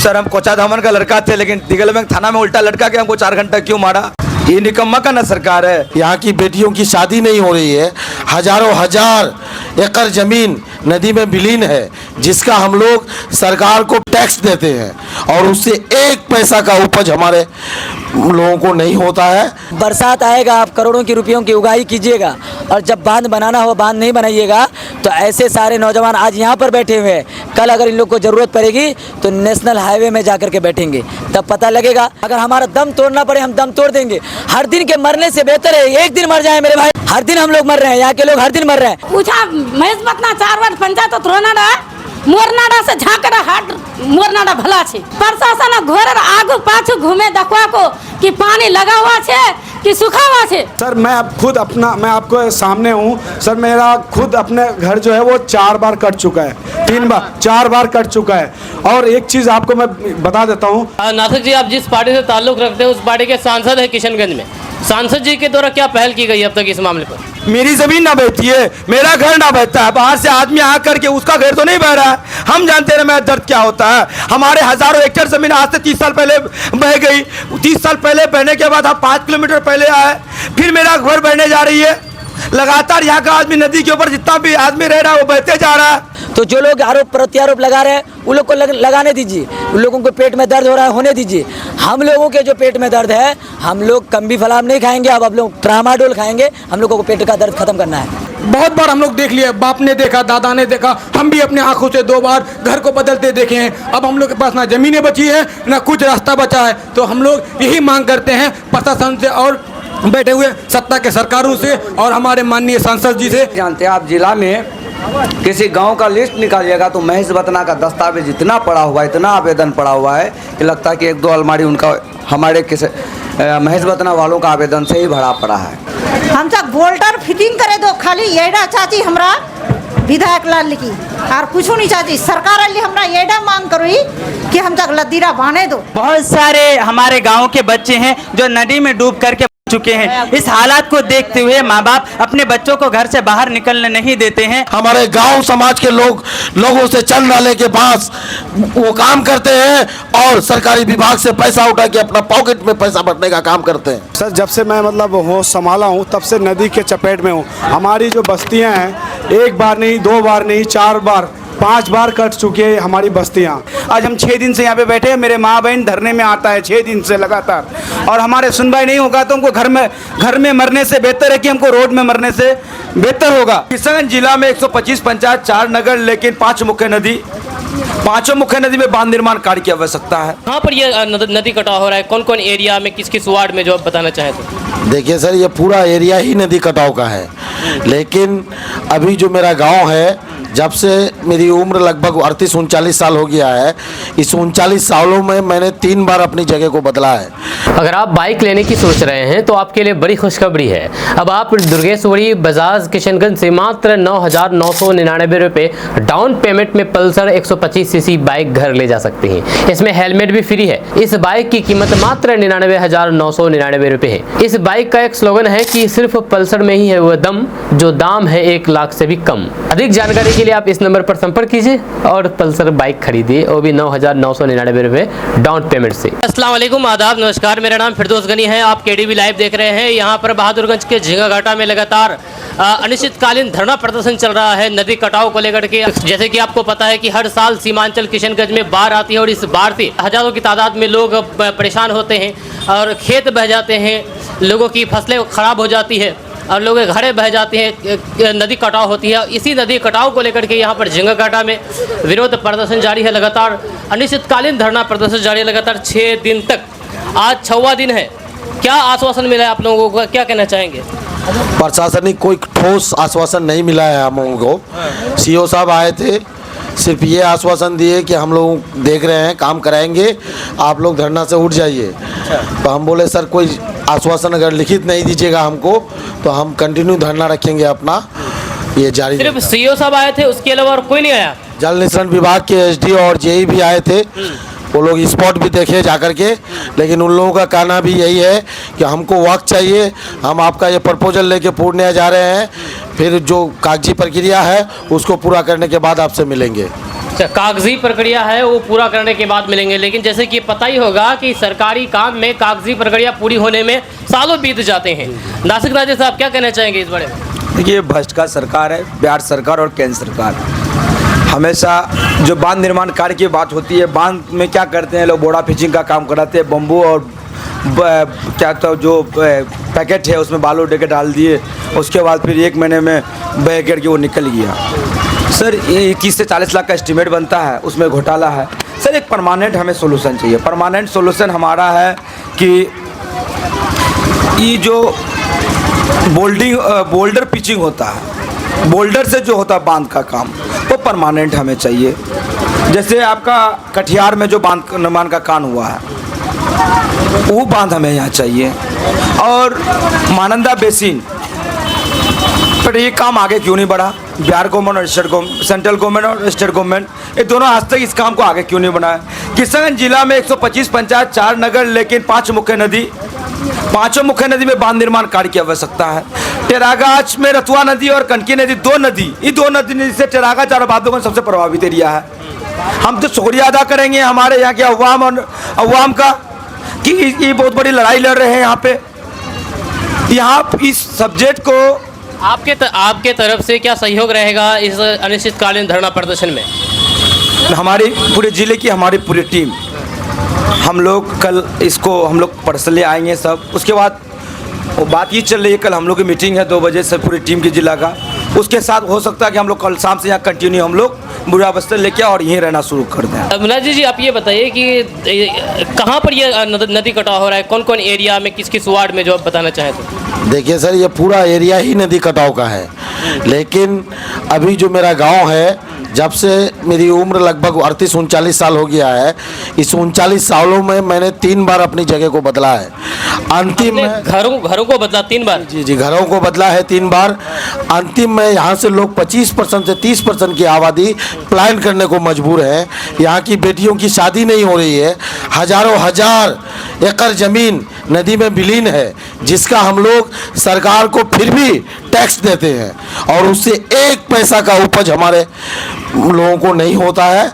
Sir हम कोचा धामन का लड़का थे, लेकिन दिगल में थाना में उल्टा लटका के हमको 4 घंटा क्यों मारा? ये निकम्मा का ना सरकार है। यहाँ की बेटियों की शादी नहीं हो रही है। हजारों हजार एकड़ जमीन नदी में विलीन है, जिसका हम लोग सरकार को टैक्स देते हैं और उससे 1 पैसा का उपज हमारे लोगों को नहीं होता है। बरसात आएगा, आप करोड़ों की रुपयों की उगाही कीजिएगा और जब बांध बनाना हो बांध नहीं बनाइएगा तो ऐसे सारे नौजवान आज यहाँ पर बैठे हुए हैं, कल अगर इन लोग को ज़रूरत पड़ेगी तो नेशनल हाईवे में जा कर के बैठेंगे, तब पता लगेगा। अगर हमारा दम तोड़ना पड़े हम दम तोड़ देंगे। हर दिन के मरने से बेहतर है एक दिन मर जाए मेरे भाई। हर दिन हम लोग मर रहे हैं, यहाँ के लोग हर दिन मर रहे हैं। पूछा महेश बतना 4 बार पंचायत रोनाडा मोरनाडा से झाकड़ा हाट मोरनाडा भला छे। प्रशासन घर आगू पाछू घूमे देखवा को कि पानी लगा हुआ छे कि सूखा हुआ छे। सर मैं मैं आपको सामने हूँ सर, मेरा खुद अपने घर जो है वो 4 बार कट चुका है, 3 बार 4 बार कट चुका है। और एक चीज़ आपको मैं बता देता हूँ, नासिक जी, आप जिस पार्टी से ताल्लुक़ रखते हैं उस पार्टी के सांसद है किशनगंज में, सांसद जी के द्वारा क्या पहल की गई अब तक इस मामले पर? मेरी जमीन ना बहती है, मेरा घर ना बहता है, बाहर से आदमी आ करके उसका घर तो नहीं बह रहा है। हम जानते हैं मेरा दर्द क्या होता है। हमारे हजारों एकड़ जमीन आज से 30 साल पहले बह गई। 30 साल पहले बहने के बाद हम 5 किलोमीटर पहले आए, फिर मेरा घर बहने जा रही है। लगातार यहाँ का आदमी नदी के ऊपर जितना भी आदमी रह रहा है वो बहते जा रहा है। तो जो लोग आरोप प्रत्यारोप लगा रहे हैं उन लोग को लगाने दीजिए, उन लोगों को पेट में दर्द हो रहा है होने दीजिए। हम लोगों के जो पेट में दर्द है, हम लोग कम्बी फलाम नहीं खाएंगे, अब लोग ट्रामाडोल खाएंगे। हम लोगों को पेट का दर्द खत्म करना है। बहुत बार हम लोग देख लिए, बाप ने देखा, दादा ने देखा, हम भी अपने आंखों से 2 बार घर को बदलते देखे हैं। अब हम लोग के पास ना जमीनें बची है ना कुछ रास्ता बचा है, तो हम लोग यही मांग करते हैं प्रशासन से और बैठे हुए सत्ता के सरकारों से और हमारे माननीय सांसद जी से। जानते हैं आप, जिला में किसी गांव का लिस्ट निकालिएगा तो महेश बतना का दस्तावेज इतना पड़ा हुआ है, इतना आवेदन पड़ा हुआ है कि लगता है कि 1-2 अलमारी उनका हमारे किसी महेश बतना वालों का आवेदन से ही भरा पड़ा है। हम सब वोल्टर फिटिंग करे दो, खाली येडा चाची हमरा विधायक लाल की और कुछ नहीं चाची। सरकार अल्ली हमरा येडा मांग करी कि हम तक लदीरा बांधे दो। बहुत सारे हमारे गांव के बच्चे हैं जो नदी में डूब करके चुके हैं। इस हालात को देखते हुए माँ बाप अपने बच्चों को घर से बाहर निकलने नहीं देते हैं। हमारे गांव समाज के लोगों से चंद नाले के पास वो काम करते हैं और सरकारी विभाग से पैसा उठा के अपना पॉकेट में पैसा भरने का काम करते हैं। सर जब से मैं होश संभाला हूँ तब से नदी के चपेट में हूँ। हमारी जो बस्तियाँ हैं 1 बार नहीं, 2 बार नहीं, 4 बार 5 बार कट चुकी है हमारी बस्तियाँ। आज हम 6 दिन से यहाँ पे बैठे हैं, मेरे माँ बहन धरने में आता है 6 दिन से लगातार, और हमारे सुनवाई नहीं होगा तो हमको घर में मरने से बेहतर है कि हमको रोड में मरने से बेहतर होगा। किशनगंज जिला में 125 पंचायत, 4 नगर, लेकिन 5 मुख्य नदी, 5 मुख्य नदी में बांध निर्माण कार्य की आवश्यकता है। कहाँ पर ये नदी कटाव हो रहा है, कौन कौन एरिया में, किस किस वार्ड में, जो आप बताना चाहें तो? देखिए सर, ये पूरा एरिया ही नदी कटाव का है, लेकिन अभी जो मेरा गांव है, जब से मेरी उम्र लगभग 38-39 साल हो गया है, इस 39 सालों में मैंने 3 बार अपनी जगह को बदला है। अगर आप बाइक लेने की सोच रहे हैं तो आपके लिए बड़ी खुशखबरी है। अब आप दुर्गेश्वरी बजाज किशनगंज से मात्र 9,999 रुपये डाउन पेमेंट में पल्सर 125 सीसी बाइक घर ले जा सकते हैं। इसमें हेलमेट भी फ्री है। इस बाइक की कीमत मात्र 99,999 रुपये है। इस बाइक का एक स्लोगन है कि सिर्फ पल्सर में ही है वह दम जो दाम है 1 लाख से भी कम। अधिक जानकारी के लिए आप इस नंबर पर संपर्क कीजिए और पल्सर बाइक खरीदिए, वो भी 9,999 रुपये डाउन पेमेंट से। अस्सलाम वालेकुम, आदाब, नमस्कार। मेरा नाम फिरदौस गनी है। आप केडीवी लाइव देख रहे हैं। यहाँ पर बहादुरगंज के झिंगाघाटा में लगातार अनिश्चितकालीन धरना प्रदर्शन चल रहा है नदी कटाव को लेकर के। जैसे कि आपको पता है कि हर साल सीमांचल किशनगंज में बाढ़ आती है और इस बाढ़ से हजारों की तादाद में लोग परेशान होते हैं और खेत बह जाते हैं, लोगों की फसलें खराब हो जाती है और लोग घरें बह जाती हैं, नदी कटाव होती है। इसी नदी कटाव को लेकर के यहाँ पर झिंगाघाटा में विरोध प्रदर्शन जारी है। लगातार अनिश्चितकालीन धरना प्रदर्शन जारी है लगातार 6 दिन तक। आज 6वां दिन है। क्या आश्वासन मिला है आप लोगों को, क्या कहना चाहेंगे? प्रशासनिक कोई ठोस आश्वासन नहीं मिला है हम लोगों को। सीओ साहब आए थे, सिर्फ ये आश्वासन दिए कि हम लोग देख रहे हैं, काम कराएंगे, आप लोग धरना से उठ जाइए। तो हम बोले सर कोई आश्वासन अगर लिखित नहीं दीजिएगा हमको तो हम कंटिन्यू धरना रखेंगे अपना, ये जारी। सिर्फ सीओ साहब आए थे, उसके अलावा और कोई नहीं आया? जल निस्सरण विभाग के एसडीओ और जेई भी आए थे, वो लोग स्पॉट भी देखे जाकर के, लेकिन उन लोगों का कहना भी यही है कि हमको वक्त चाहिए, हम आपका ये प्रपोजल लेके पूर्णिया जा रहे हैं, फिर जो कागजी प्रक्रिया है उसको पूरा करने के बाद आपसे मिलेंगे। अच्छा, कागजी प्रक्रिया है वो पूरा करने के बाद मिलेंगे, लेकिन जैसे कि पता ही होगा कि सरकारी काम में कागजी प्रक्रिया पूरी होने में सालों बीत जाते हैं। नासिक राजे साहब क्या कहना चाहेंगे इस बारे में? देखिए, भ्रष्ट का सरकार है, बिहार सरकार और केंद्र सरकार। हमेशा जो बांध निर्माण कार्य की बात होती है, बांध में क्या करते हैं लोग, बोड़ा फिशिंग का काम कराते हैं, बम्बू और क्या तो जो पैकेट है उसमें बालू डे के डाल दिए, उसके बाद फिर 1 महीने में बह करके वो निकल गया। सर, ये 30 से 40 लाख का एस्टीमेट बनता है, उसमें घोटाला है। सर, एक परमानेंट हमें सोल्यूशन चाहिए। परमानेंट सोल्यूशन हमारा है कि ये जो बोल्डर पिचिंग होता है, बोल्डर से जो होता है बांध का काम, वो परमानेंट हमें चाहिए। जैसे आपका कटिहार में जो बांध निर्माण का काम हुआ है, वो बांध हमें यहाँ चाहिए। और महानंदा बेसिन पर ये काम आगे क्यों नहीं बढ़ा? बिहार गवर्नमेंट और सेंट्रल गवर्नमेंट और स्टेट गवर्नमेंट, ये दोनों आज तक इस काम को आगे क्यों नहीं बढ़ाया? किशनगंज जिला में 125 पंचायत, 4 नगर, लेकिन 5 मुख्य नदी, 5 मुख्य नदी में बांध निर्माण कार्य की आवश्यकता है। टेरागाछ में रतुआ नदी और कनकी नदी, 2 नदी, ये 2 नदी से टेरागाछ और बांधवगंज सबसे प्रभावित एरिया है। हम तो शुक्रिया अदा करेंगे हमारे यहाँ के अवाम का कि ये बहुत बड़ी लड़ाई लड़ रहे हैं यहाँ पे। यहाँ इस सब्जेक्ट को आपके तरफ से क्या सहयोग रहेगा इस अनिश्चितकालीन धरना प्रदर्शन में? हमारी पूरे ज़िले की हमारी पूरी टीम, हम लोग कल इसको हम लोग पर्सनली आएंगे सब। उसके बाद वो बात ये चल रही है, कल हम लोग की मीटिंग है 2 बजे से पूरी टीम की जिला का। उसके साथ हो सकता है कि हम लोग कल शाम से यहाँ कंटिन्यू हम लोग बुरा बस्तर लेके और यहीं रहना शुरू कर दें। मुलाजी जी, आप ये बताइए कि कहाँ पर ये नदी कटाव हो रहा है, कौन कौन एरिया में, किस किस वार्ड में, जो आप बताना चाहें तो? देखिए सर, ये पूरा एरिया ही नदी कटाव का है, लेकिन अभी जो मेरा गांव है, जब से मेरी उम्र लगभग 38-39 साल हो गया है, इस 39 सालों में मैंने 3 बार अपनी जगह को बदला है। अंतिम में घरों को बदला 3 बार? जी, घरों को बदला है 3 बार। अंतिम में यहाँ से लोग 25% से 30% की आबादी प्लान करने को मजबूर है। यहाँ की बेटियों की शादी नहीं हो रही है। हजारों हजार एकड़ जमीन नदी में विलीन है, जिसका हम लोग सरकार को फिर भी टैक्स देते हैं और उससे 1 पैसा का उपज हमारे लोगों को नहीं होता है,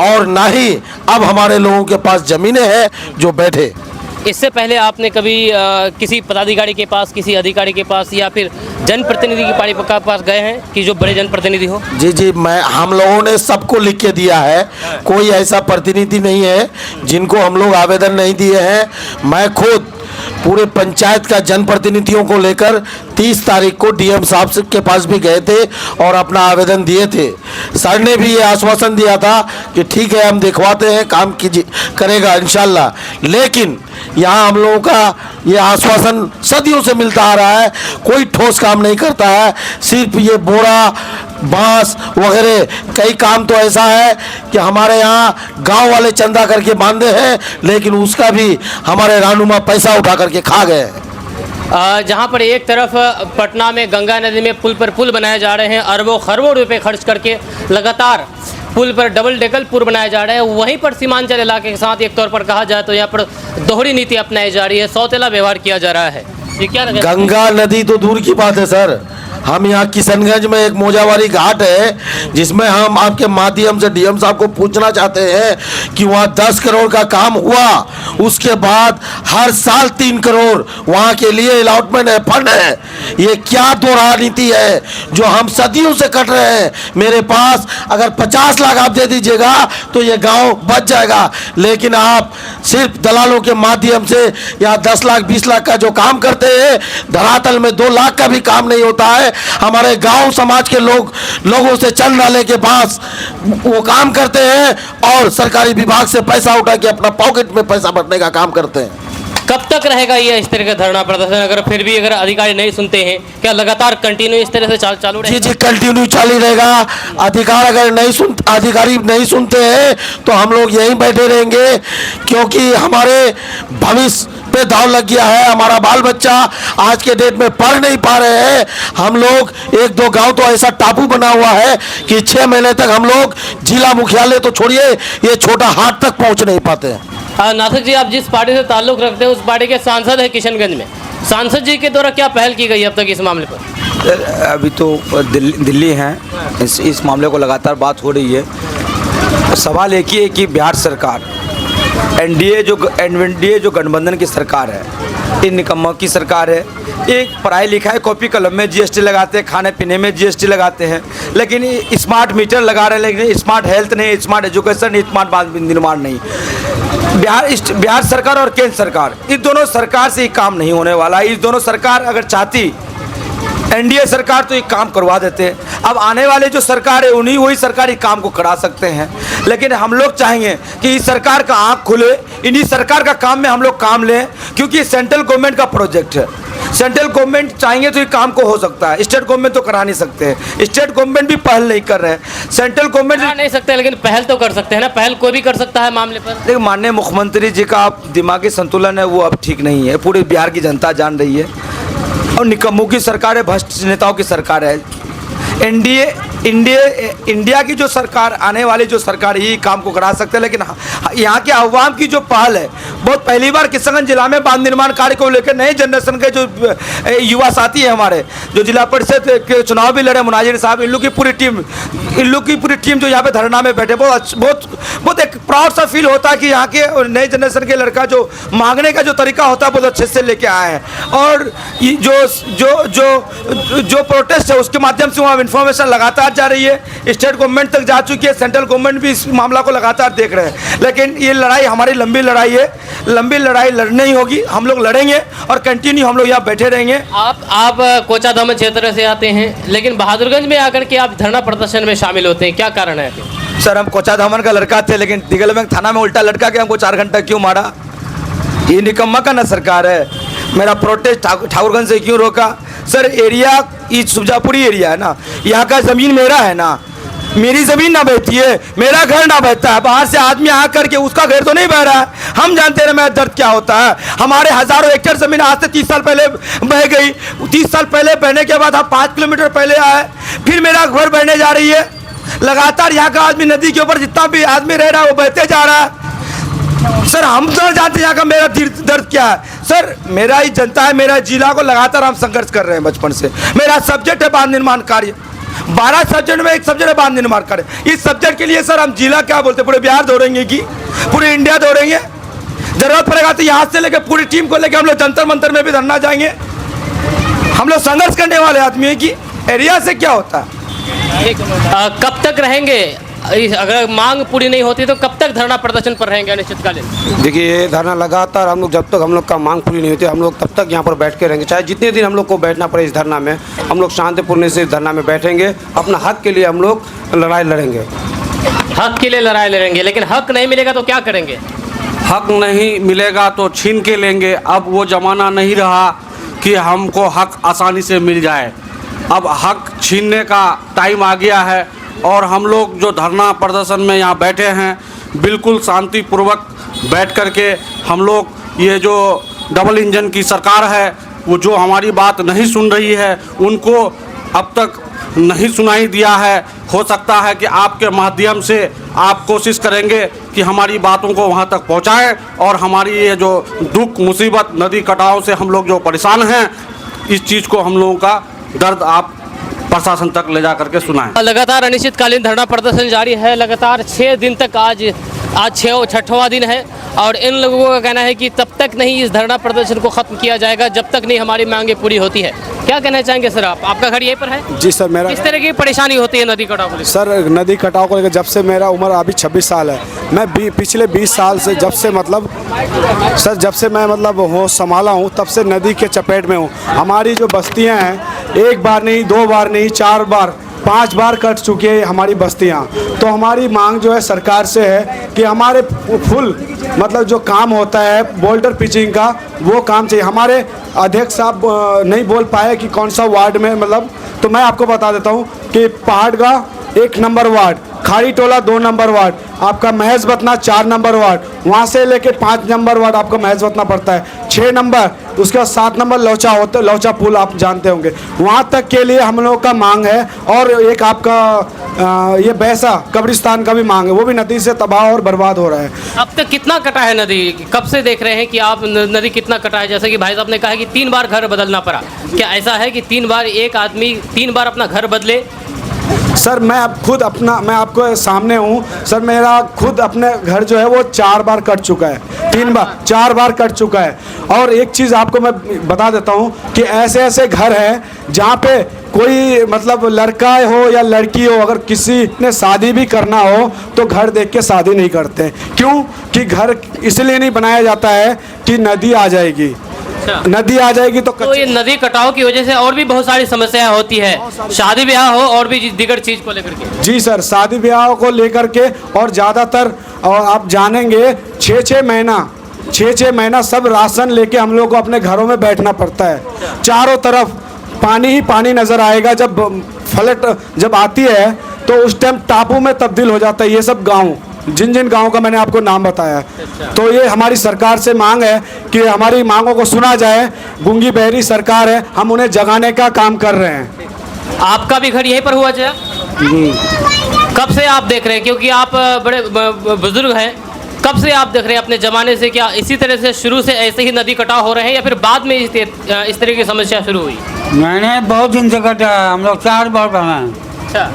और ना ही अब हमारे लोगों के पास ज़मीनें हैं जो बैठे। इससे पहले आपने कभी किसी पदाधिकारी के पास, किसी अधिकारी के पास या फिर जनप्रतिनिधि के पास गए हैं कि जो बड़े जनप्रतिनिधि हो? जी, हम लोगों ने सबको लिख के दिया है। कोई ऐसा प्रतिनिधि नहीं है जिनको हम लोग आवेदन नहीं दिए हैं। मैं खुद पूरे पंचायत का जनप्रतिनिधियों को लेकर 30 तारीख को डीएम साहब के पास भी गए थे और अपना आवेदन दिए थे। सर ने भी ये आश्वासन दिया था कि ठीक है, हम दिखवाते हैं, काम कीजिए, करेगा इंशाल्लाह। लेकिन यहाँ हम लोगों का ये आश्वासन सदियों से मिलता आ रहा है, कोई ठोस काम नहीं करता है। सिर्फ ये बोरा, बांस वगैरह कई काम तो ऐसा है कि हमारे यहाँ गांव वाले चंदा करके बांधे हैं, लेकिन उसका भी हमारे रहनुमा पैसा उठा करके खा गए हैं। जहाँ पर एक तरफ पटना में गंगा नदी में पुल पर पुल बनाए जा रहे हैं, अरबों खरबों रुपए खर्च करके लगातार पुल पर डबल डेकल पुल बनाया जा रहा है, वहीं पर सीमांचल इलाके के साथ एक तौर पर कहा जाए तो यहाँ पर दोहरी नीति अपनाई जा रही है, सौतेला व्यवहार किया जा रहा है। ये क्या लगा? गंगा नदी तो दूर की बात है सर, हम यहाँ किशनगंज में एक मोजावारी घाट है, जिसमें हम आपके माध्यम से डीएम साहब को पूछना चाहते हैं कि वहाँ 10 करोड़ का काम हुआ, उसके बाद हर साल 3 करोड़ वहाँ के लिए अलॉटमेंट है, फंड है। ये क्या दोहरा नीति है जो हम सदियों से कट रहे हैं? मेरे पास अगर 50 लाख आप दे दीजिएगा तो ये गांव बच जाएगा, लेकिन आप सिर्फ दलालों के माध्यम से या 10 लाख 20 लाख का जो काम करते हैं, धरातल में 2 लाख का भी काम नहीं होता है। हमारे गांव समाज के लोगों से चंद डाले के पास वो काम करते हैं और सरकारी विभाग से पैसा उठा के अपना पॉकेट में पैसा भरने का काम करते हैं। कब तक रहेगा ये इस तरह का धरना प्रदर्शन? अगर फिर भी अगर अधिकारी नहीं सुनते हैं, क्या लगातार कंटिन्यू इस तरह से चालू रहेगा? जी, कंटिन्यू चालू रहेगा। अधिकारी नहीं सुनते हैं तो हम लोग यहीं बैठे रहेंगे, क्योंकि हमारे भविष्य पे दाव लग गया है। हमारा बाल बच्चा आज के डेट में पढ़ नहीं पा रहे हैं। हम लोग 1-2 गांव तो ऐसा टापू बना हुआ है कि 6 महीने तक हम लोग जिला मुख्यालय तो छोड़िए, ये छोटा हाट तक पहुंच नहीं पाते हैं। नासिक जी, आप जिस पार्टी से ताल्लुक़ रखते हैं उस पार्टी के सांसद है किशनगंज में, सांसद जी के द्वारा क्या पहल की गई अब तक इस मामले पर? अभी तो दिल्ली हैं, इस मामले को लगातार बात हो रही है। सवाल एक ही है कि बिहार सरकार एनडीए जो गठबंधन की सरकार है, ये निकम्मों की सरकार है। एक पढ़ाई लिखाई कॉपी कलम में जीएसटी लगाते हैं, खाने पीने में जीएसटी लगाते हैं, लेकिन स्मार्ट मीटर लगा रहे हैं, लेकिन स्मार्ट हेल्थ नहीं, स्मार्ट एजुकेशन नहीं, स्मार्ट बांध निर्माण नहीं। बिहार सरकार और केंद्र सरकार, इस दोनों सरकार से ये काम नहीं होने वाला है। इस दोनों सरकार अगर चाहती एनडीए सरकार तो ये काम करवा देते हैं। अब आने वाले जो सरकार है उन्हीं वही सरकार ये काम को करा सकते हैं, लेकिन हम लोग चाहेंगे कि इस सरकार का आँख खुले, इन्हीं सरकार का काम में हम लोग काम लें, क्योंकि ये सेंट्रल गवर्नमेंट का प्रोजेक्ट है। सेंट्रल गवर्नमेंट चाहेंगे तो ये काम को हो सकता है, स्टेट गवर्नमेंट तो करा नहीं सकते हैं। स्टेट गवर्नमेंट भी पहल नहीं कर रहे हैं, सेंट्रल गवर्नमेंट करा नहीं सकते, लेकिन पहल तो कर सकते हैं ना। पहल कोई भी कर सकता है मामले पर। देखिए, माननीय मुख्यमंत्री जी का आप दिमागी संतुलन है वो अब ठीक नहीं है, पूरे बिहार की जनता जान रही है। और निकम्मों की सरकार है, भ्रष्ट नेताओं की सरकार है। इंडिया की जो सरकार, आने वाली जो सरकार यही काम को करा सकते हैं, लेकिन यहाँ के अवाम की जो पहल है, बहुत पहली बार किशनगंज जिला में बांध निर्माण कार्य को लेकर नए जनरेशन के जो युवा साथी हैं हमारे, जो जिला परिषद के चुनाव भी लड़े, मुनाजिर साहब, इन लोग की पूरी टीम जो यहाँ पे धरना में बैठे, बहुत एक प्राउड सा फील होता है कि यहाँ के नए जनरेशन के लड़का जो मांगने का जो तरीका होता है बहुत अच्छे से लेके आए हैं। और जो प्रोटेस्ट है उसके माध्यम से वहाँ इन्फॉर्मेशन लगातार जा रही है, स्टेट गवर्नमेंट तक जा चुकी है, सेंट्रल गवर्नमेंट भी इस मामला को लगातार देख रहे हैं। लेकिन ये लड़ाई हमारी लंबी लड़ाई है, लंबी लड़ाई लड़नी ही होगी, हम लोग लड़ेंगे और कंटिन्यू हम लोग यहाँ बैठे रहेंगे। आप कोचाधामन क्षेत्र से आते हैं, लेकिन बहादुरगंज में आकर के आप धरना प्रदर्शन में शामिल होते हैं, क्या कारण है? सर, हम कोचाधामन का लड़का थे, लेकिन दिगलबैंक थाना में उल्टा लटका के हमको 4 घंटा क्यों मारा? ये निकम्मा का ना सरकार है। मेरा प्रोटेस्ट ठाकुरगंज से क्यों रोका? सर, एरिया ये सुजापुरी एरिया है ना, यहाँ का ज़मीन मेरा है ना, मेरी ज़मीन ना बहती है, मेरा घर ना बहता है, बाहर से आदमी आ करके उसका घर तो नहीं बह रहा है। हम जानते हैं मेरा दर्द क्या होता है। हमारे हज़ारों एकड़ ज़मीन आज से 30 साल पहले बह गई। 30 साल पहले बहने के बाद हम 5 किलोमीटर पहले आए, फिर मेरा घर बहने जा रही है। लगातार यहाँ का आदमी, नदी के ऊपर जितना भी आदमी रह रहा है वो बहते जा रहा है। सर, हम तो जानते हैं यहाँ का मेरा दर्द क्या है। सर, मेरा ही जनता है, मेरा जिला को लगातार हम संघर्ष कर रहे हैं बचपन से। मेरा सब्जेक्ट है बांध निर्माण कार्य, 12 सब्जेक्ट में एक सब्जेक्ट है बांध निर्माण कार्य। इस सब्जेक्ट के लिए सर हम जिला क्या बोलते, पूरे बिहार दौड़ेंगे कि पूरे इंडिया दौड़ेंगे? जरूरत पड़ेगा तो यहाँ से लेकर पूरी टीम को लेकर हम लोग जंतर मंतर में भी धरना जाएंगे। हम लोग संघर्ष करने वाले आदमी हैं कि एरिया से क्या होता है। कब तक रहेंगे? अगर मांग पूरी नहीं होती तो कब तक धरना प्रदर्शन पर रहेंगे अनिश्चितकालीन? देखिए, ये धरना लगातार हम लोग, जब तक हम लोग का मांग पूरी नहीं होती, हम लोग तब तक यहाँ पर बैठ के रहेंगे। चाहे जितने दिन हम लोग को बैठना पड़े इस धरना में, हम लोग शांतिपूर्ण से इस धरना में बैठेंगे। अपना हक के लिए हम लोग लड़ाई लड़ेंगे। हक के लिए लड़ाई लड़ेंगे, लेकिन हक नहीं मिलेगा तो क्या करेंगे? हक नहीं मिलेगा तो छीन के लेंगे। अब वो ज़माना नहीं रहा कि हमको हक आसानी से मिल जाए। अब हक छीनने का टाइम आ गया है। और हम लोग जो धरना प्रदर्शन में यहाँ बैठे हैं, बिल्कुल शांतिपूर्वक बैठ कर के हम लोग, ये जो डबल इंजन की सरकार है, वो जो हमारी बात नहीं सुन रही है, उनको अब तक नहीं सुनाई दिया है। हो सकता है कि आपके माध्यम से आप कोशिश करेंगे कि हमारी बातों को वहाँ तक पहुँचाएं, और हमारी ये जो दुख मुसीबत, नदी कटाव से हम लोग जो परेशान हैं, इस चीज़ को, हम लोगों का दर्द आप प्रशासन तक ले जा करके सुनाएं। लगातार अनिश्चितकालीन धरना प्रदर्शन जारी है। लगातार 6 दिन तक, आज 6वां दिन है, और इन लोगों का कहना है कि तब तक नहीं इस धरना प्रदर्शन को ख़त्म किया जाएगा जब तक नहीं हमारी मांगे पूरी होती है। क्या कहना चाहेंगे सर आप? आपका घर यहीं पर है? जी सर, मेरा किस तरह की परेशानी होती है नदी कटाव को लेकर? सर, नदी कटाव को लेकर जब से मेरा उम्र अभी 26 साल है, मैं पिछले 20 साल से जब से मैं होश संभाला हूँ, तब से नदी के चपेट में हूँ। हमारी जो बस्तियाँ हैं, 1 बार नहीं, 2 बार नहीं, 4 बार, 5 बार कट चुकी है हमारी बस्तियाँ। तो हमारी मांग जो है सरकार से है कि हमारे फुल जो काम होता है बोल्डर पिचिंग का, वो काम चाहिए। हमारे अध्यक्ष साहब नहीं बोल पाए कि कौन सा वार्ड में, तो मैं आपको बता देता हूँ कि पहाड़गा 1 नंबर वार्ड, खाड़ी टोला 2 नंबर वार्ड, आपका महज बतना 4 नंबर वार्ड, वहाँ से लेके 5 नंबर वार्ड आपका महज बतना पड़ता है, 6 नंबर, उसके बाद 7 नंबर लौचा पुल आप जानते होंगे, वहाँ तक के लिए हम लोगों का मांग है। और एक आपका ये बैसा कब्रिस्तान का भी मांग है, वो भी नदी से तबाह और बर्बाद हो रहा है। अब तक कितना कटा है नदी? कब से देख रहे हैं कि आप नदी कितना कटा है? जैसे कि भाई साहब ने कहा कि 3 बार घर बदलना पड़ा, क्या ऐसा है कि 3 बार एक आदमी 3 बार अपना घर बदले? सर मैं अब खुद मैं आपको सामने हूँ सर, मेरा खुद अपने घर जो है वो 4 बार कट चुका है, 4 बार कट चुका है। और एक चीज़ आपको मैं बता देता हूँ कि ऐसे ऐसे घर हैं जहाँ पे कोई मतलब लड़का हो या लड़की हो, अगर किसी ने शादी भी करना हो तो घर देख के शादी नहीं करते। क्यों कि घर इसलिए नहीं बनाया जाता है कि नदी आ जाएगी, नदी आ जाएगी तो ये नदी कटाव की वजह से और भी बहुत सारी समस्याएं होती है, शादी ब्याह हो और भी दीगर चीज को लेकर के। जी सर, शादी ब्याह को लेकर के और ज़्यादातर, और आप जानेंगे 6-6 महीना सब राशन लेके हम लोग को अपने घरों में बैठना पड़ता है। चारों तरफ पानी ही पानी नज़र आएगा। जब फ्लड जब आती है तो उस टाइम टापू में तब्दील हो जाता है ये सब गाँव, जिन जिन गाँव का मैंने आपको नाम बताया। तो ये हमारी सरकार से मांग है कि हमारी मांगों को सुना जाए। गूंगी बहरी सरकार है, हम उन्हें जगाने का काम कर रहे हैं। आपका भी घर यहीं पर हुआ चाचा? कब से आप देख रहे हैं, क्योंकि आप बड़े बुजुर्ग हैं, कब से आप देख रहे हैं अपने ज़माने से? क्या इसी तरह से शुरू से ऐसे ही नदी कटाव हो रहे हैं या फिर बाद में इस तरह की समस्या शुरू हुई? मैंने बहुत दिन से कटा है, हम लोग 4 बार बना है। अच्छा,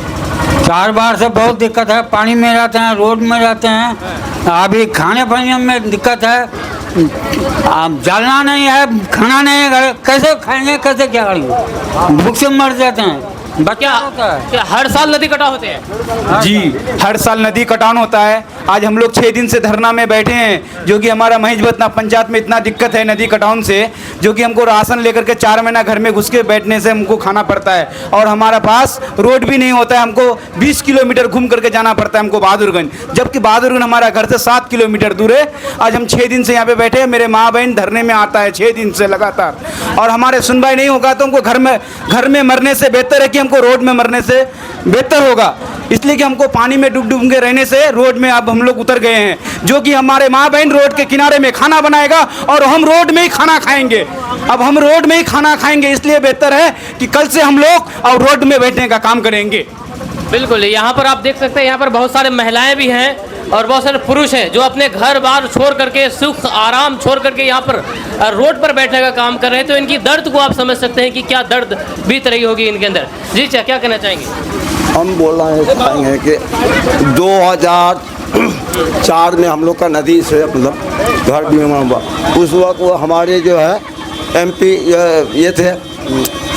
4 बार से बहुत दिक्कत है, पानी में रहते हैं, रोड में रहते हैं। अभी खाने पानी में दिक्कत है, अब जलना नहीं है, खाना नहीं है, कैसे खाएंगे, कैसे क्या करेंगे, भूख से मर जाते हैं। क्या हर साल नदी कटाव होते हैं? जी, हर साल नदी कटान होता है। आज हम लोग 6 दिन से धरना में बैठे हैं, जो कि हमारा महेशवतना पंचायत में इतना दिक्कत है नदी कटान से, जो कि हमको राशन लेकर के 4 महीना घर में घुस के बैठने से हमको खाना पड़ता है। और हमारा पास रोड भी नहीं होता है, हमको 20 किलोमीटर घूम करके जाना पड़ता है हमको बहादुरगंज, जबकि बहादुरगंज हमारा घर से 7 किलोमीटर दूर है। आज हम 6 दिन से यहाँ पे बैठे हैं, मेरे माँ बहन धरने में आता है 6 दिन से लगातार, और हमारे सुनवाई नहीं होगा। तो हमको घर में मरने से बेहतर है कि हमको रोड में मरने से बेहतर होगा, इसलिए कि हमको पानी में डूब के रहने से रोड में अब हम लोग उतर गए हैं, जो कि हमारे माँ बहन रोड के किनारे में खाना बनाएगा और हम रोड में ही खाना खाएंगे। अब हम रोड में ही खाना खाएंगे, इसलिए बेहतर है कि कल से हम लोग और रोड में बैठने का काम करेंगे। बिल्कुल, यहाँ पर आप देख सकते हैं, यहाँ पर बहुत सारे महिलाएं भी हैं और बहुत सारे पुरुष हैं जो अपने घर बार छोड़ करके, सुख आराम छोड़ करके यहाँ पर रोड पर बैठने का काम कर रहे हैं। तो इनकी दर्द को आप समझ सकते हैं कि क्या दर्द बीत रही होगी इनके अंदर। जी क्या कहना चाहेंगे? हम बोल रहे हैं कि 2004 में हम लोग का नदी से मतलब घर भी हुआ, उस वक्त वो हमारे जो है MP ये थे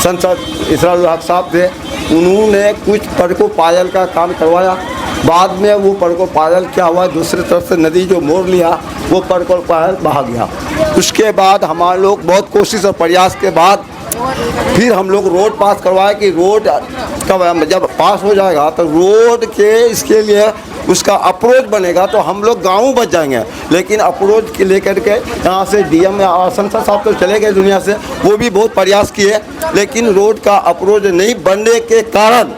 संसद इसराइल हक साहब थे, उन्होंने कुछ पड़को पायल का काम करवाया। बाद में वो पड़को पायल क्या हुआ, दूसरी तरफ से नदी जो मोड़ लिया वो पड़को पायल बहा गया। उसके बाद हमारे लोग बहुत कोशिश और प्रयास के बाद फिर हम लोग रोड पास करवाए कि रोड का जब पास हो जाएगा तो रोड के इसके लिए उसका अप्रोच बनेगा तो हम लोग गाँव बच जाएंगे। लेकिन अप्रोच के लेकर के यहाँ से DM और संसद साहब तो चले गए दुनिया से, वो भी बहुत प्रयास किए, लेकिन रोड का अप्रोच नहीं बनने के कारण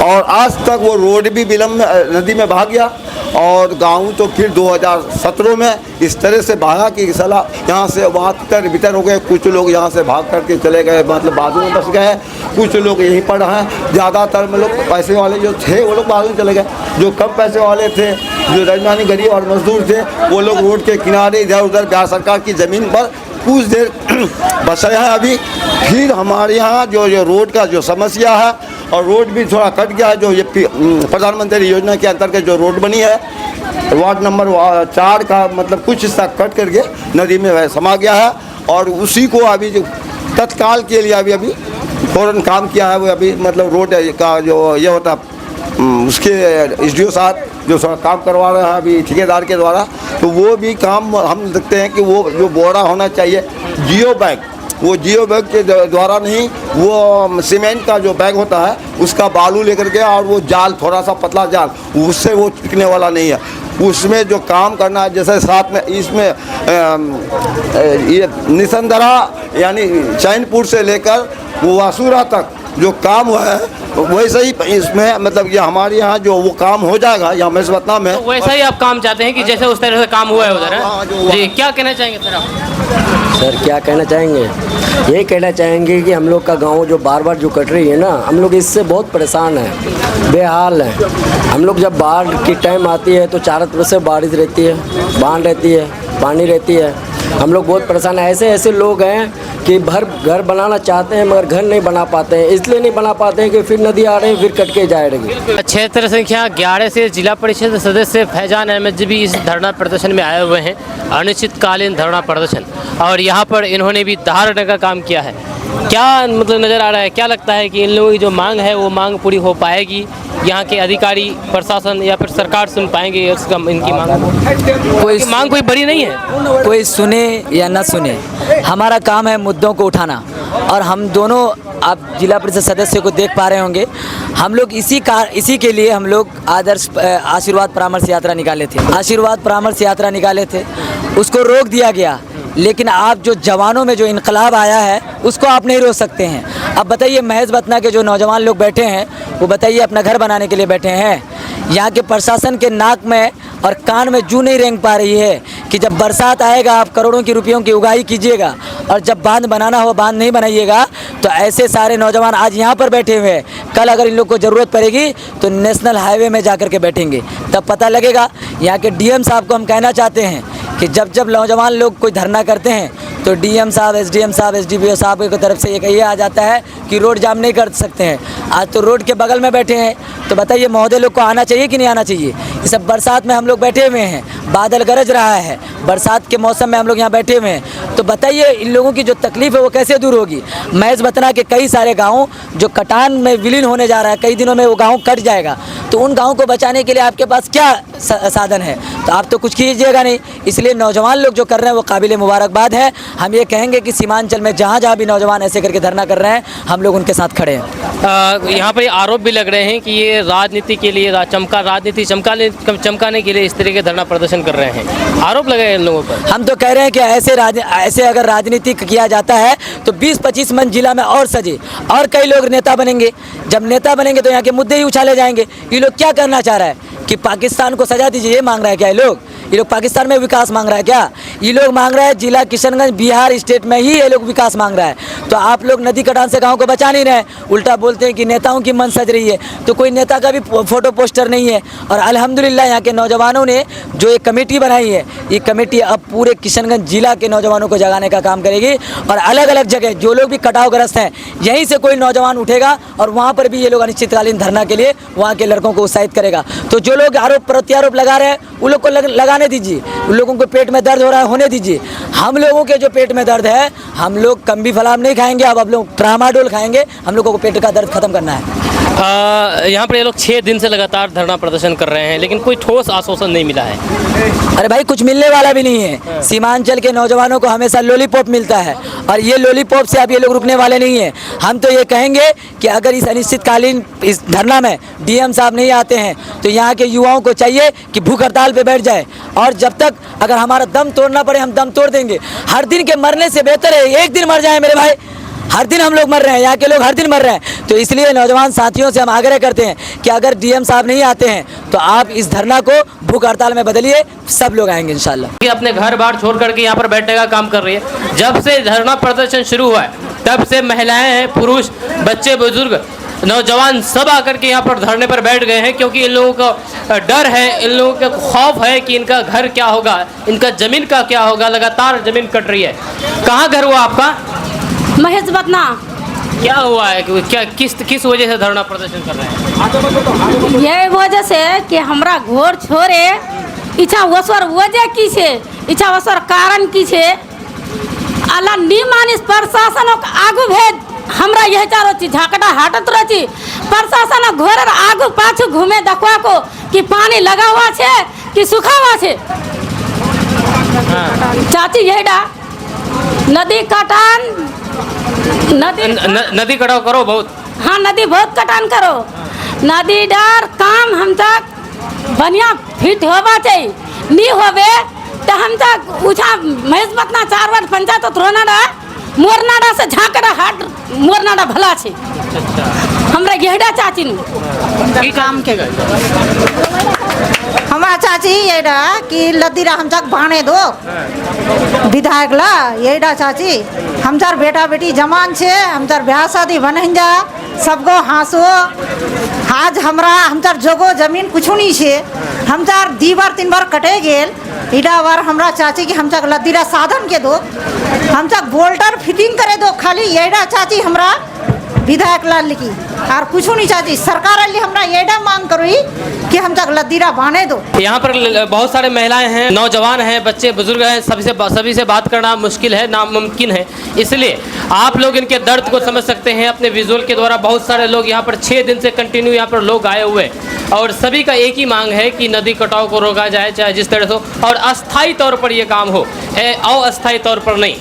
और आज तक वो रोड भी विलम्ब नदी में भाग गया। और गाँव तो फिर 2017 में इस तरह से भागा कि साला यहाँ से वहाँ तर बितर हो गए। कुछ लोग यहाँ से भाग करके चले गए, मतलब बाजू में बस गए, कुछ लोग यहीं पर हैं। ज़्यादातर में लोग पैसे वाले जो थे वो लोग बाजू में चले गए, जो कम पैसे वाले थे, जो राजमानी गरीब और मजदूर थे, वो लोग रोड के किनारे इधर उधर बिहार सरकार की ज़मीन पर कुछ देर बसे हैं। अभी फिर हमारे यहाँ जो रोड का जो समस्या है, और रोड भी थोड़ा कट गया है, जो ये प्रधानमंत्री योजना के अंतर्गत जो रोड बनी है वार्ड नंबर 4 का मतलब कुछ हिस्सा कट करके नदी में समा गया है। और उसी को अभी जो तत्काल के लिए अभी फ़ौरन काम किया है, वो अभी मतलब रोड का जो ये होता उसके SDO साहब जो काम करवा रहे हैं अभी ठेकेदार के द्वारा, तो वो भी काम हम देखते हैं कि वो जो बोरा होना चाहिए जियो बैग, वो जियो बैग के द्वारा नहीं, वो सीमेंट का जो बैग होता है उसका बालू लेकर के, और वो जाल थोड़ा सा पतला जाल, उससे वो टिकने वाला नहीं है। उसमें जो काम करना है, जैसे साथ में इसमें ये निसंदरा यानी चैनपुर से लेकर वो वासुरा तक जो काम हुआ है, वैसे ही इसमें मतलब ये हमारे यहाँ जो वो काम हो जाएगा यहाँ महेशवतना में, तो वैसा ही आप काम चाहते हैं कि जैसे उस तरह से काम हुआ है उधर है? जी क्या कहना चाहेंगे सर आप? सर क्या कहना चाहेंगे, यही कहना चाहेंगे कि हम लोग का गांव जो बार बार जो कट रही है ना, हम लोग इससे बहुत परेशान हैं, बेहाल हैं। हम लोग जब बाढ़ की टाइम आती है तो चारों तरफ से बारिश रहती है, बाढ़ रहती है, पानी रहती है, हम लोग बहुत परेशान हैं। ऐसे ऐसे लोग हैं कि घर बनाना चाहते हैं मगर घर नहीं बना पाते हैं। इसलिए नहीं बना पाते हैं कि फिर नदी आ रही है, फिर कट के जा रही है। क्षेत्र संख्या 11 से जिला परिषद सदस्य फैजान अहमद भी इस धरना प्रदर्शन में आए हुए हैं। अनिश्चितकालीन धरना प्रदर्शन, और यहाँ पर इन्होंने भी धारणा का काम किया है। क्या मतलब नज़र आ रहा है, क्या लगता है कि इन लोगों की जो मांग है वो मांग पूरी हो पाएगी? यहाँ के अधिकारी, प्रशासन या फिर सरकार सुन पाएंगे उसका इनकी मांग? कोई मांग कोई बड़ी नहीं है, कोई सुने या न सुने, हमारा काम है मुद्दों को उठाना। और हम दोनों, आप जिला परिषद सदस्य को देख पा रहे होंगे, हम लोग इसी के लिए हम लोग आदर्श आशीर्वाद परामर्श यात्रा निकाले थे। आशीर्वाद परामर्श यात्रा निकाले थे, उसको रोक दिया गया। लेकिन आप जो जवानों में जो इनकलाब आया है उसको आप नहीं रोक सकते हैं। अब बताइए, महेश बतना के जो नौजवान लोग बैठे हैं वो बताइए अपना घर बनाने के लिए बैठे हैं। यहाँ के प्रशासन के नाक में और कान में जू नहीं रेंग पा रही है कि जब बरसात आएगा आप करोड़ों की रुपयों की उगाही कीजिएगा और जब बांध बनाना हो बांध नहीं बनाइएगा। तो ऐसे सारे नौजवान आज यहाँ पर बैठे हुए हैं, कल अगर इन लोग को ज़रूरत पड़ेगी तो नेशनल हाईवे में जाकर के बैठेंगे, तब पता लगेगा। यहाँ के डीएम साहब को हम कहना चाहते हैं कि जब जब नौजवान लोग कोई धरना करते हैं तो डीएम साहब, एसडीएम साहब, एसडीपीओ साहब की तरफ से ये आ जाता है कि रोड जाम नहीं कर सकते हैं। आज तो रोड के बगल में बैठे हैं, तो बताइए महोदय लोग को आना चाहिए कि नहीं आना चाहिए? ये सब बरसात में हम लोग बैठे हुए हैं, बादल गरज रहा है, बरसात के मौसम में हम लोग यहाँ बैठे हुए हैं। तो बताइए इन लोगों की जो तकलीफ है वो कैसे दूर होगी? महेश बतना के कई सारे गाँव जो कटान में विलीन होने जा रहा है, कई दिनों में वो गाँव कट जाएगा, तो उन गाँव को बचाने के लिए आपके पास क्या साधन है? तो आप तो कुछ कीजिएगा नहीं। इसलिए नौजवान लोग जो कर रहे हैं वो काबिल मुबारकबाद है। हम ये कहेंगे कि सीमांचल में जहाँ जहाँ भी नौजवान ऐसे करके धरना कर रहे हैं हम लोग उनके साथ खड़े हैं। यहाँ पर आरोप भी लग रहे हैं कि ये राजनीति के लिए राजनीति चमकाने के लिए इस तरह के धरना प्रदर्शन कर रहे हैं। आरोप लगे हैं इन लोगों पर। हम तो कह रहे हैं कि ऐसे अगर राजनीति किया जाता है तो 20-25 मन जिला में और सजे और कई लोग नेता बनेंगे। जब नेता बनेंगे तो यहाँ के मुद्दे ही उछाले जाएंगे। ये लोग क्या करना चाह रहा है कि पाकिस्तान को सजा दीजिए, ये मांग रहा है क्या? ये लोग पाकिस्तान में विकास मांग रहा है क्या? ये लोग मांग रहा है जिला किशनगंज बिहार स्टेट में ही ये लोग विकास मांग रहा है। तो आप लोग नदी कटान से गांव को बचा नहीं रहे, उल्टा बोलते हैं कि नेताओं की मन सज रही है। तो कोई नेता का भी फोटो पोस्टर नहीं है। और अल्हम्दुलिल्लाह यहाँ के नौजवानों ने जो एक कमेटी बनाई है, ये कमेटी अब पूरे किशनगंज जिला के नौजवानों को जगाने का काम करेगी। और अलग अलग जगह जो लोग भी कटावग्रस्त हैं यहीं से कोई नौजवान उठेगा और वहाँ पर भी ये लोग अनिश्चितकालीन धरना के लिए वहाँ के लड़कों को उत्साहित करेगा। तो जो लोग आरोप प्रत्यारोप लगा रहे हैं उन लोग को लगाने दीजिए, उन लोगों को पेट में दर्द हो रहा है होने दीजिए। हम लोगों के जो पेट में दर्द है, हम लोग कम्बी फलाम नहीं खाएंगे, अब लोग ट्रामाडोल खाएंगे। हम लोगों को पेट का दर्द खत्म करना है। यहाँ पर ये लोग 6 दिन से लगातार धरना प्रदर्शन कर रहे हैं लेकिन कोई ठोस आश्वासन नहीं मिला है। अरे भाई कुछ मिलने वाला भी नहीं है। सीमांचल के नौजवानों को हमेशा लॉलीपॉप मिलता है और ये लॉलीपॉप से अब ये लोग रुकने वाले नहीं हैं। हम तो ये कहेंगे कि अगर इस अनिश्चितकालीन इस धरना में डीएम साहब नहीं आते हैं तो यहाँ के युवाओं को चाहिए कि भूख हड़ताल पे बैठ जाए। और जब तक अगर हमारा दम तोड़ना पड़े हम दम तोड़ देंगे। हर दिन के मरने से बेहतर है एक दिन मर जाए मेरे भाई। हर दिन हम लोग मर रहे हैं, यहाँ के लोग हर दिन मर रहे हैं। तो इसलिए नौजवान साथियों से हम आग्रह करते हैं कि अगर डीएम साहब नहीं आते हैं तो आप इस धरना को भूख हड़ताल में बदलिए, सब लोग आएंगे इंशाल्लाह। कि अपने घर बार छोड़ करके यहाँ पर बैठने का काम कर रही है। जब से धरना प्रदर्शन शुरू हुआ है तब से महिलाएं हैं, पुरुष, बच्चे, बुजुर्ग, नौजवान सब आकर के यहाँ पर धरने पर बैठ गए हैं क्योंकि इन लोगों का डर है, इन लोगों का खौफ है कि इनका घर क्या होगा, इनका ज़मीन का क्या होगा। लगातार ज़मीन कट रही है। कहाँ घर हुआ आपका? महेश बतना। क्या हुआ है, क्या किस वजह से धरना प्रदर्शन कर रहे हैं? ये वजह से कि हमरा घर छोड़े इच्छा वसर वजह की छे, इच्छा वसर कारण की छे। अल्लाह नी मानिस प्रशासन आगू भेज हमरा यह चारो चीज झाकटा हटत रही। प्रशासन घर आगू पाछू घूमे देखवा को कि पानी लगा हुआ छे कि सूखा हुआ छे। चाची यही डा नदी कटान नदी कटाव करो बहुत। हाँ नदी बहुत कटान करो। नदी डार काम हम तक बढ़िया फिट होवा चाहिए। नहीं होवे तो हम तक उछा महेश बतना 4 वार्ड पंचायत रोनाडा मोरनाडा से झाकड़ा हाट मोरनाडा भला छे। हमरा गेहड़ा चाची नु काम के हमारा चाची येडा कि लदीरा हम तक भाने दो विधायक ला येडा चाची हम तार बेटा बेटी जमान छे हम तार ब्याह शादी बनन जा सबको हाँसो। आज हमरा हम तार जोगो जमीन कुछ नहीं छे। हम तार 2 बार 3 बार कटे गेल इडा बार हमरा चाची की हम तक लदीरा साधन के दो हम तक बोल्टर फिटिंग करे दो खाली येडा चाची हमरा विधायक लाल लिखी और कुछ नहीं चाची सरकार अल्ली हमरा येडा मांग करोई कि हम तक लदीरा बांधे दो। यहाँ पर बहुत सारे महिलाएं हैं, नौजवान हैं, बच्चे बुजुर्ग हैं, सभी से बात करना मुश्किल है, नामुमकिन है। इसलिए आप लोग इनके दर्द को समझ सकते हैं अपने विजुअल के द्वारा। बहुत सारे लोग यहाँ पर 6 दिन से कंटिन्यू यहाँ पर लोग आए हुए हैं और सभी का एक ही मांग है कि नदी कटाव को रोका जाए, चाहे जिस तरह से हो, और अस्थायी तौर पर ये काम हो, अस्थायी तौर पर नहीं।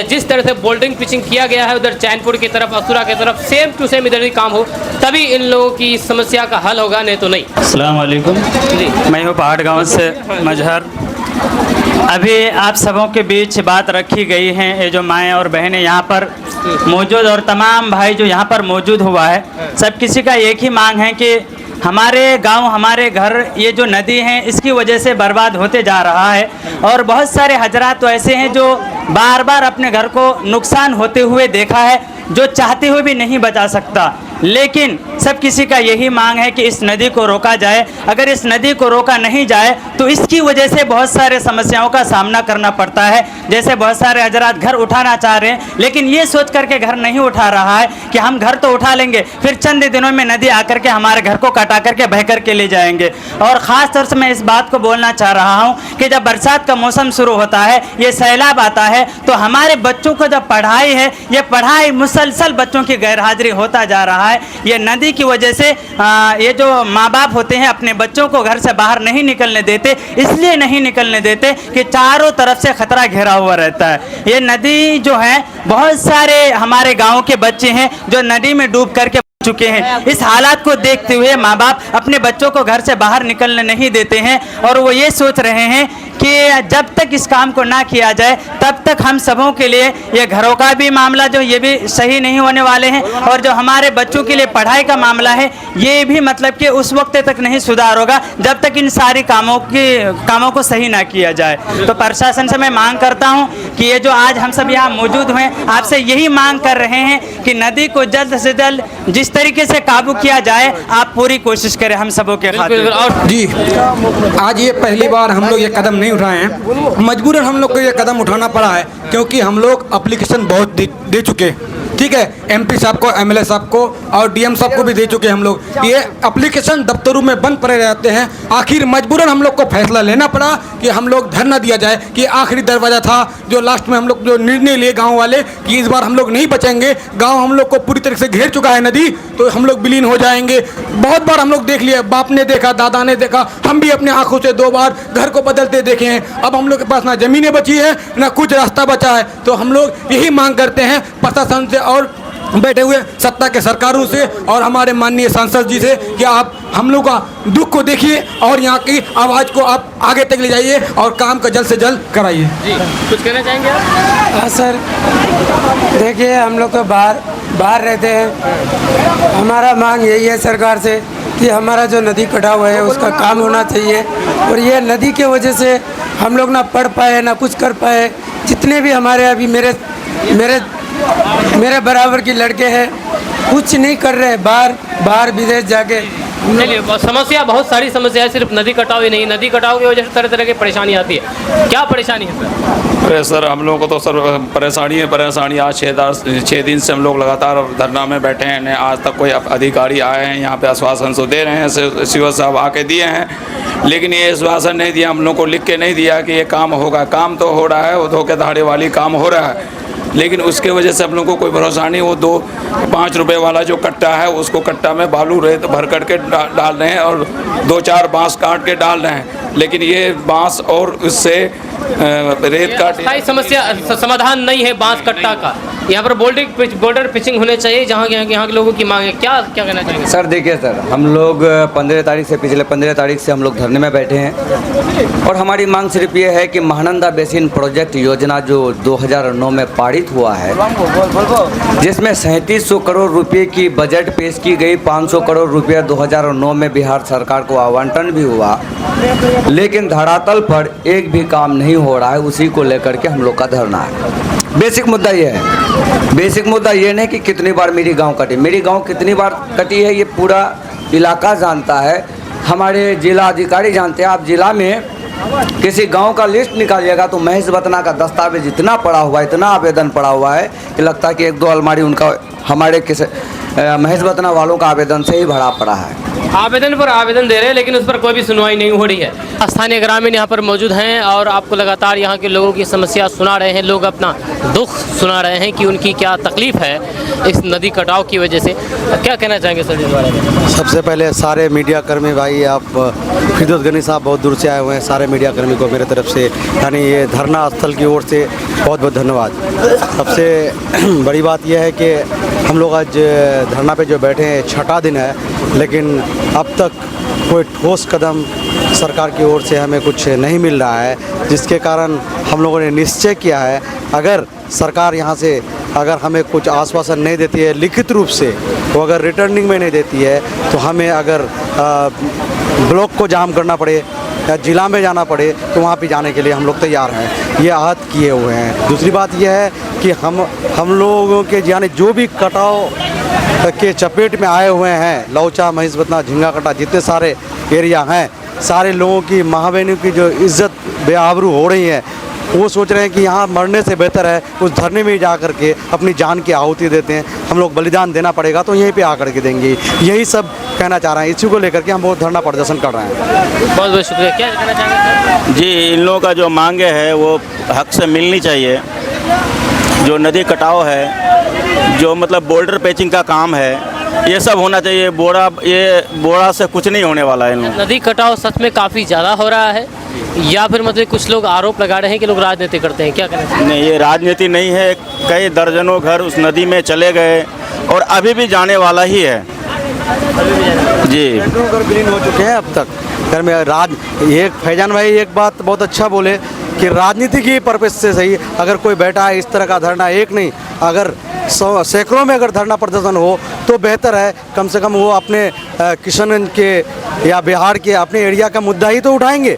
जिस तरह से बोल्डिंग पिचिंग किया गया है उधर चैनपुर की तरफ, असुरा की तरफ, सेम टू सेम इधर ही काम हो, तभी इन लोगों की समस्या का हल होगा, नहीं तो नहीं। अस्सलाम वालेकुम, मैं हूँ पहाड़ गांव से मजहर। अभी आप सबों के बीच बात रखी गई है, ये जो माएँ और बहनें यहाँ पर मौजूद और तमाम भाई जो यहाँ पर मौजूद हुआ है, सब किसी का एक ही मांग है कि हमारे गांव, हमारे घर, ये जो नदी है इसकी वजह से बर्बाद होते जा रहा है। और बहुत सारे हजरात तो ऐसे हैं जो बार बार अपने घर को नुकसान होते हुए देखा है, जो चाहते हुए भी नहीं बचा सकता। लेकिन सब किसी का यही मांग है कि इस नदी को रोका जाए। अगर इस नदी को रोका नहीं जाए तो इसकी वजह से बहुत सारे समस्याओं का सामना करना पड़ता है। जैसे बहुत सारे हजरात घर उठाना चाह रहे हैं लेकिन ये सोच करके घर नहीं उठा रहा है कि हम घर तो उठा लेंगे, फिर चंद दिनों में नदी आकर के हमारे घर को कटा करके बह करके ले जाएंगे। और ख़ास तौर से मैं इस बात को बोलना चाह रहा हूँ कि जब बरसात का मौसम शुरू होता है, ये सैलाब आता है, तो हमारे बच्चों को जब पढ़ाई है, ये पढ़ाई मुसलसल बच्चों की गैरहाजिरी होता जा रहा है। ये नदी की वजह से ये जो माँ बाप होते हैं अपने बच्चों को घर से बाहर नहीं निकलने देते, इसलिए नहीं निकलने देते कि चारों तरफ से खतरा घेरा हुआ रहता है। ये नदी जो है, बहुत सारे हमारे गांव के बच्चे हैं जो नदी में डूब करके चुके हैं। इस हालात को देखते हुए माँ बाप अपने बच्चों को घर से बाहर निकलने नहीं देते हैं और वो ये सोच रहे हैं कि जब तक इस काम को ना किया जाए तब तक हम सबों के लिए ये घरों का भी मामला जो ये भी सही नहीं होने वाले हैं, और जो हमारे बच्चों के लिए पढ़ाई का मामला है ये भी मतलब कि उस वक्त तक नहीं सुधार होगा जब तक इन सारी कामों को सही ना किया जाए। तो प्रशासन से मैं मांग करता हूँ कि ये जो आज हम सब यहाँ मौजूद हैं, आपसे यही मांग कर रहे हैं कि नदी को जल्द से जल्द जिस तरीके से काबू किया जाए आप पूरी कोशिश करें हम सबों के खातिर। जी, आज ये पहली बार हम लोग ये कदम नहीं उठाए हैं, मजबूरन हम लोग को ये कदम उठाना पड़ा है क्योंकि हम लोग एप्लीकेशन बहुत दे चुके हैं। ठीक है, एमपी साहब को, एमएलए साहब को और डीएम साहब को भी दे चुके हैं हम लोग। ये एप्लीकेशन दफ्तरों में बंद पड़े रहते हैं। आखिर मजबूरन हम लोग को फैसला लेना पड़ा कि हम लोग धरना दिया जाए, कि आखिरी दरवाज़ा था जो लास्ट में हम लोग जो निर्णय लिए गांव वाले कि इस बार हम लोग नहीं बचेंगे, गांव हम लोग को पूरी तरह से घेर चुका है नदी, तो हम लोग विलीन हो जाएंगे। बहुत बार हम लोग देख लिए, बाप ने देखा, दादा ने देखा, हम भी अपने आंखों से 2 बार घर को बदलते देखे हैं। अब हम लोग के पास ना ज़मीनें बची है ना कुछ रास्ता बचा है, तो हम लोग यही मांग करते हैं प्रशासन से और बैठे हुए सत्ता के सरकारों से और हमारे माननीय सांसद जी से कि आप हम लोग का दुख को देखिए और यहाँ की आवाज़ को आप आगे तक ले जाइए और काम का जल्द से जल्द कराइए। जी, कुछ कहना चाहेंगे आप? हाँ सर, देखिए हम लोग तो बाहर रहते हैं, हमारा मांग यही है सरकार से कि हमारा जो नदी कटा हुआ है उसका काम होना चाहिए। और ये नदी के वजह से हम लोग ना पढ़ पाए ना कुछ कर पाए। जितने भी हमारे अभी मेरे बराबर के लड़के हैं कुछ नहीं कर रहे, बाहर विदेश जाके। चलिए, समस्या बहुत सारी समस्या है, सिर्फ नदी कटाव ही नहीं, नदी कटाव की वजह से तरह तरह की परेशानी आती है। क्या परेशानी है सर? अरे सर, हम लोग को तो सर परेशानी आज 6 दिन से हम लोग लगातार धरना में बैठे हैं। आज तक कोई अधिकारी आए हैं यहाँ पे आश्वासन तो दे रहे हैं, सीओ साहब आके दिए हैं, लेकिन ये आश्वासन नहीं दिया, हम लोग को लिख के नहीं दिया कि ये काम होगा। काम तो हो रहा है, वो धोखेधाड़ी वाली काम हो रहा है, लेकिन उसके वजह से हम लोग को कोई भरोसा नहीं। वो 2-5 रुपए वाला जो कट्टा है उसको कट्टा में बालू रेत भर करके डाल रहे हैं और 2-4 बांस काट के डाल रहे हैं, लेकिन ये बांस और उससे रेत का समस्या समाधान नहीं है बांस कट्टा का। यहाँ पर बोल्डर पिचिंग होने चाहिए जहाँ के लोगों की मांग है। क्या कहना चाहेंगे सर? देखिए सर, हम लोग 15 तारीख से, पिछले 15 तारीख से हम लोग धरने में बैठे हैं और हमारी मांग सिर्फ ये है कि महानंदा बेसिन प्रोजेक्ट योजना जो 2009 में पारित हुआ है, जिसमें 3700 करोड़ रुपए की बजट पेश की गई, 500 करोड़ रुपया 2009 में बिहार सरकार को आवंटन भी हुआ, लेकिन धरातल पर एक भी काम नहीं हो रहा है। उसी को लेकर के हम लोग का धरना है। बेसिक मुद्दा ये है, बेसिक मुद्दा ये नहीं कि कितनी बार मेरी गांव कटी, मेरी गांव कितनी बार कटी है ये पूरा इलाका जानता है, हमारे जिला अधिकारी जानते हैं। आप जिला में किसी गांव का लिस्ट निकालिएगा तो महज वतना का दस्तावेज इतना पड़ा हुआ है, इतना आवेदन पड़ा हुआ है कि लगता है कि 1-2 अलमारी उनका हमारे किसी महज वतना वालों का आवेदन से ही भरा पड़ा है। आवेदन पर आवेदन दे रहे हैं लेकिन उस पर कोई भी सुनवाई नहीं हो रही है। स्थानीय ग्रामीण यहाँ पर मौजूद हैं और आपको लगातार यहाँ के लोगों की समस्या सुना रहे हैं। लोग अपना दुख सुना रहे हैं कि उनकी क्या तकलीफ है इस नदी कटाव की वजह से। क्या कहना चाहेंगे सर इस बारे में? सबसे पहले सारे मीडिया कर्मी भाई, आप फिरदौस गनी साहब बहुत दूर से आए हुए हैं, सारे मीडिया कर्मी को मेरे तरफ से यानी ये धरना स्थल की ओर से बहुत बहुत धन्यवाद। सबसे बड़ी बात यह है कि हम लोग आज धरना पे जो बैठे हैं 6ठा दिन है, लेकिन अब तक कोई ठोस कदम सरकार की ओर से हमें कुछ नहीं मिल रहा है, जिसके कारण हम लोगों ने निश्चय किया है अगर सरकार यहाँ से अगर हमें कुछ आश्वासन नहीं देती है लिखित रूप से, तो अगर रिटर्निंग में नहीं देती है तो हमें अगर ब्लॉक को जाम करना पड़े या जिला में जाना पड़े तो वहाँ पे जाने के लिए हम लोग तैयार हैं, ये आहत किए हुए हैं। दूसरी बात यह है कि हम लोगों के यानी जो भी कटाव के चपेट में आए हुए हैं, लौचा, महिषवतना, झिंगाकटा, जितने सारे एरिया हैं, सारे लोगों की माँ बहनों की जो इज्जत बेआबरू हो रही है, वो सोच रहे हैं कि यहाँ मरने से बेहतर है उस धरने में जा कर के अपनी जान की आहुति देते हैं। हम लोग बलिदान देना पड़ेगा तो यहीं पे आकर के देंगे, यही सब कहना चाह रहे हैं। इसी को लेकर के हम बहुत धरना प्रदर्शन कर रहे हैं। बहुत बहुत शुक्रिया। क्या कहना चाहेंगे? जी, इन लोगों का जो मांगे है वो हक से मिलनी चाहिए। जो नदी कटाव है, जो मतलब बॉर्डर पैचिंग का काम है, ये सब होना चाहिए। बोरा से कुछ नहीं होने वाला है। नदी कटाव सच में काफ़ी ज़्यादा हो रहा है या फिर मतलब कुछ लोग आरोप लगा रहे हैं कि लोग राजनीति करते हैं? क्या करें? नहीं, ये राजनीति नहीं है। कई दर्जनों घर उस नदी में चले गए और अभी भी जाने वाला ही है जी। घर विलीन हो चुके हैं अब तक घर में। एक फैजान भाई एक बात बहुत अच्छा बोले कि राजनीति की पर्पस से सही, अगर कोई बैठा है इस तरह का धरना, एक नहीं अगर सैकड़ों में अगर धरना प्रदर्शन हो तो बेहतर है। कम से कम वो अपने किशनगंज के या बिहार के अपने एरिया का मुद्दा ही तो उठाएंगे।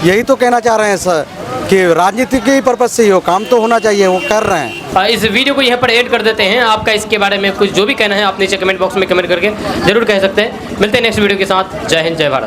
यही तो कहना चाह रहे हैं सर कि राजनीति के पर्पज से ही हो, काम तो होना चाहिए, वो कर रहे हैं। इस वीडियो को यहाँ पर ऐड कर देते हैं। आपका इसके बारे में कुछ जो भी कहना है आप नीचे कमेंट बॉक्स में कमेंट करके जरूर कह सकते हैं। मिलते हैं नेक्स्ट वीडियो के साथ। जय हिंद, जय भारत।